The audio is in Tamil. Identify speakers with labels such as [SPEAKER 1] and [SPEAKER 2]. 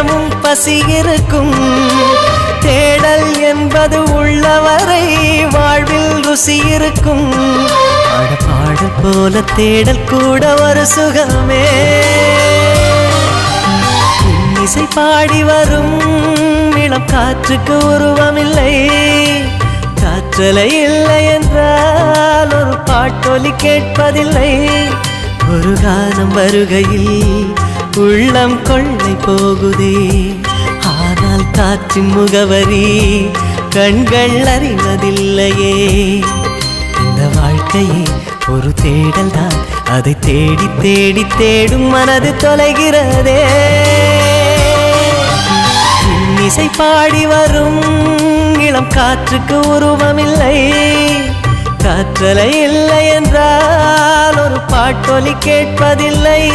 [SPEAKER 1] தினமும் பசி இருக்கும். தேடல் என்பது உள்ளவரை வாழ்வில் ருசி இருக்கும். பாடல் போல தேடல் கூட ஒரு சுகமே. இசை பாடி வரும் இளம் காற்றுக்கு உருவமில்லை. காற்றலை இல்லை என்றால் ஒரு பாட்டொலி கேட்பதில்லை. ஒரு காலம் வருகையில் உள்ளம் கொள்ளை போகுதே. ஆனால் காற்றின் முகவரி கண்கள் அறிவதில்லையே. இந்த வாழ்க்கையே ஒரு தேடல் தான். அதை தேடி தேடி தேடும் மனது தொலைகிறதே. இசை பாடி வரும் இளம் காற்றுக்கு உருவமில்லை. காற்றலை இல்லை என்றால் ஒரு பாட்டொலி கேட்பதில்லை.